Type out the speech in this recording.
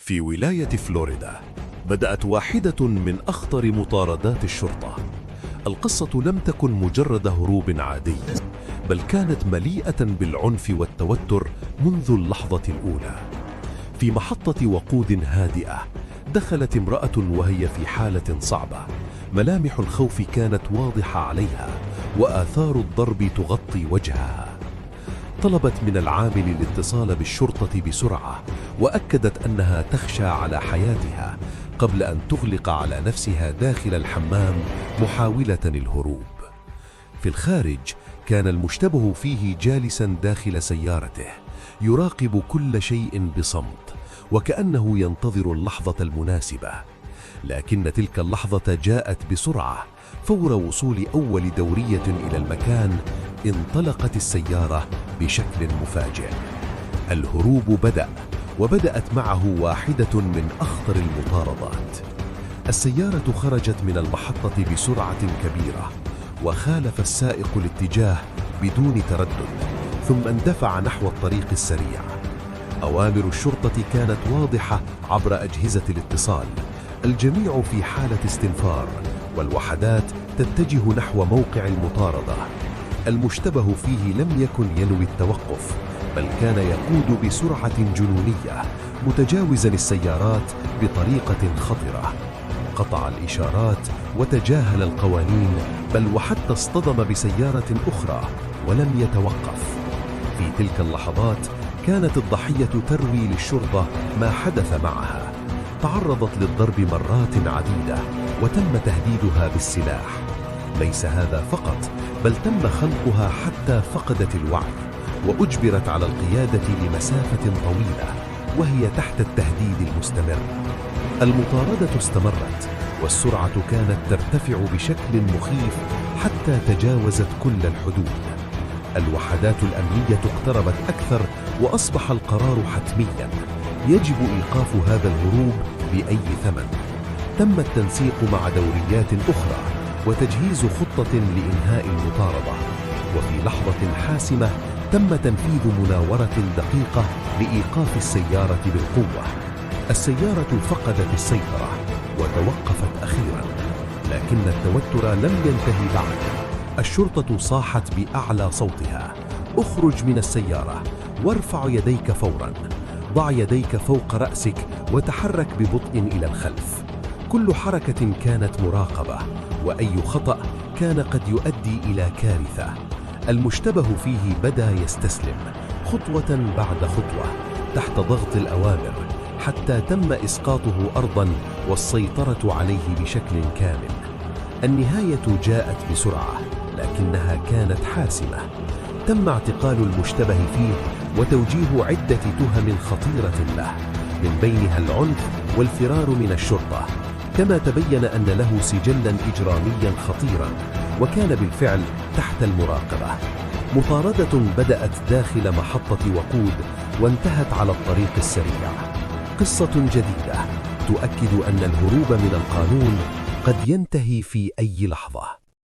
في ولاية فلوريدا بدأت واحدة من أخطر مطاردات الشرطة. القصة لم تكن مجرد هروب عادي، بل كانت مليئة بالعنف والتوتر منذ اللحظة الأولى. في محطة وقود هادئة دخلت امرأة وهي في حالة صعبة، ملامح الخوف كانت واضحة عليها وآثار الضرب تغطي وجهها. طلبت من العامل الاتصال بالشرطة بسرعة، وأكدت أنها تخشى على حياتها قبل أن تغلق على نفسها داخل الحمام محاولة الهروب. في الخارج كان المشتبه فيه جالسا داخل سيارته يراقب كل شيء بصمت، وكأنه ينتظر اللحظة المناسبة. لكن تلك اللحظة جاءت بسرعة. فور وصول أول دورية إلى المكان انطلقت السيارة بشكل مفاجئ. الهروب بدأ، وبدأت معه واحدة من أخطر المطاردات. السيارة خرجت من المحطة بسرعة كبيرة، وخالف السائق الاتجاه بدون تردد، ثم اندفع نحو الطريق السريع. أوامر الشرطة كانت واضحة عبر أجهزة الاتصال. الجميع في حالة استنفار، والوحدات تتجه نحو موقع المطاردة. المشتبه فيه لم يكن ينوي التوقف، بل كان يقود بسرعة جنونية، متجاوزا السيارات بطريقة خطرة. قطع الإشارات وتجاهل القوانين، بل وحتى اصطدم بسيارة أخرى ولم يتوقف. في تلك اللحظات كانت الضحية تروي للشرطة ما حدث معها. تعرضت للضرب مرات عديدة، وتم تهديدها بالسلاح. ليس هذا فقط، بل تم خنقها حتى فقدت الوعي، وأجبرت على القيادة لمسافة طويلة وهي تحت التهديد المستمر. المطاردة استمرت، والسرعة كانت ترتفع بشكل مخيف حتى تجاوزت كل الحدود. الوحدات الأمنية اقتربت أكثر، وأصبح القرار حتمياً: يجب إيقاف هذا الهروب بأي ثمن. تم التنسيق مع دوريات أخرى وتجهيز خطة لإنهاء المطاردة. وفي لحظة حاسمة تم تنفيذ مناورة دقيقة لإيقاف السيارة بالقوة. السيارة فقدت السيطرة وتوقفت أخيراً، لكن التوتر لم ينتهي بعد. الشرطة صاحت بأعلى صوتها: اخرج من السيارة وارفع يديك فوراً. ضع يديك فوق رأسك وتحرك ببطء إلى الخلف. كل حركة كانت مراقبة، وأي خطأ كان قد يؤدي إلى كارثة. المشتبه فيه بدأ يستسلم خطوة بعد خطوة تحت ضغط الأوامر، حتى تم إسقاطه أرضاً والسيطرة عليه بشكل كامل. النهاية جاءت بسرعة، لكنها كانت حاسمة. تم اعتقال المشتبه فيه وتوجيه عدة تهم خطيرة له، من بينها العنف والفرار من الشرطة. كما تبين أن له سجلاً إجرامياً خطيراً، وكان بالفعل تحت المراقبة. مطاردة بدأت داخل محطة وقود وانتهت على الطريق السريع. قصة جديدة تؤكد أن الهروب من القانون قد ينتهي في أي لحظة.